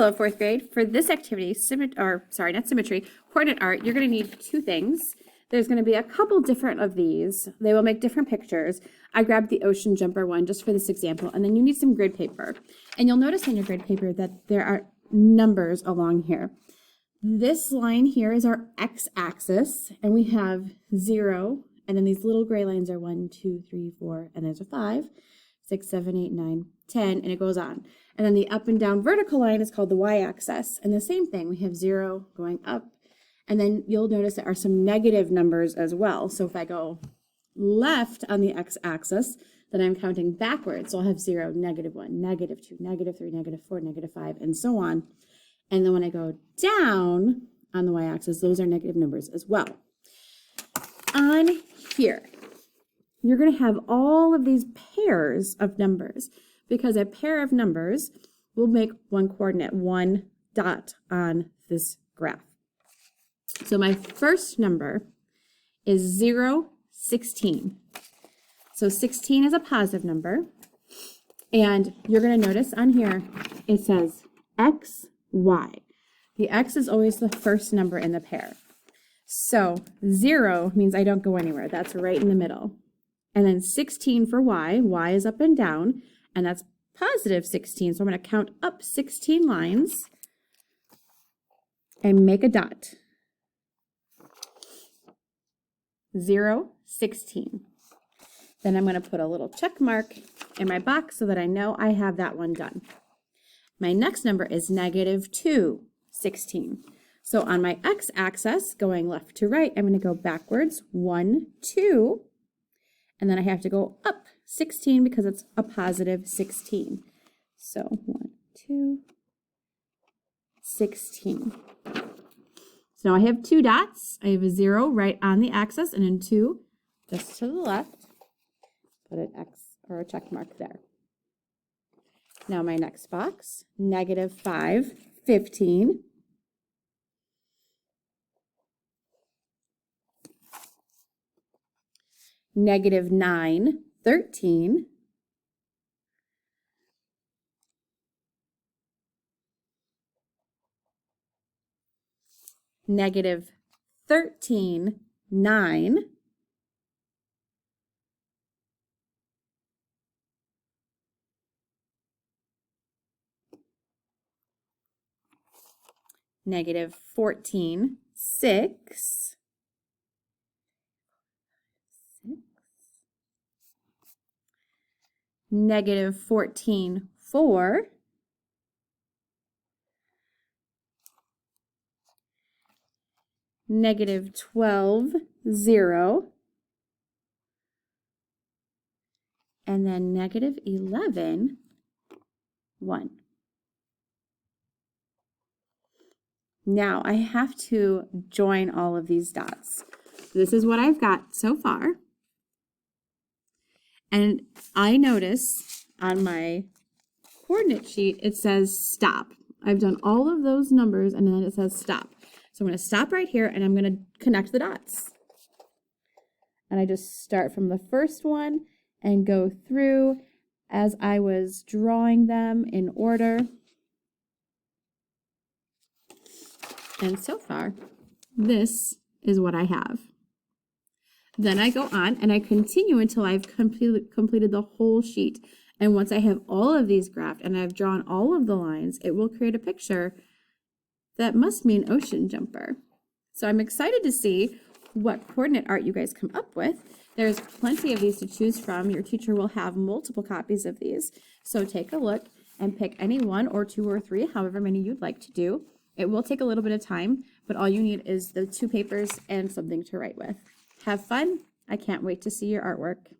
Hello, fourth grade. For this activity, coordinate art, you're going to need two things. There's going to be a couple different of these. They will make different pictures. I grabbed the ocean jumper one just for this example, and then you need some grid paper. And you'll notice on your grid paper that there are numbers along here. This line here is our x-axis, and we have 0, and then these little gray lines are 1, 2, 3, 4, and there's a 5, 6, 7, 8, 9, 10, and it goes on. And then the up and down vertical line is called the y-axis. And the same thing, we have 0 going up. And then you'll notice there are some negative numbers as well. So if I go left on the x-axis, then I'm counting backwards. So I'll have 0, -1, -2, -3, -4, -5, and so on. And then when I go down on the y-axis, those are negative numbers as well. On here, you're going to have all of these pairs of numbers, because a pair of numbers will make one coordinate, one dot on this graph. So my first number is 0, 16. So 16 is a positive number. And you're going to notice on here, it says x, y. The x is always the first number in the pair. So 0 means I don't go anywhere. That's right in the middle. And then 16 for y. Y is up and down. And that's positive 16. So I'm going to count up 16 lines and make a dot. 0, 16. Then I'm going to put a little check mark in my box so that I know I have that one done. My next number is -2, 16. So on my x-axis, going left to right, I'm going to go backwards, 1, 2, and then I have to go up 16 because it's a positive 16. So 1, 2, 16. So now I have two dots. I have a 0 right on the axis and then 2 just to the left. Put an X or a check mark there. Now my next box, -5, 15. -9, 13. -13, 9. -14, 6. -14, 4. -12, 0. And then -11, 1. Now I have to join all of these dots. This is what I've got so far. And I notice on my coordinate sheet, it says stop. I've done all of those numbers and then it says stop. So I'm going to stop right here and I'm going to connect the dots. And I just start from the first one and go through as I was drawing them in order. And so far, this is what I have. Then I go on and I continue until I've completed the whole sheet. And once I have all of these graphed and I've drawn all of the lines, it will create a picture that must mean ocean jumper. So I'm excited to see what coordinate art you guys come up with. There's plenty of these to choose from. Your teacher will have multiple copies of these. So take a look and pick any 1 or 2 or 3, however many you'd like to do. It will take a little bit of time, but all you need is the 2 papers and something to write with. Have fun. I can't wait to see your artwork.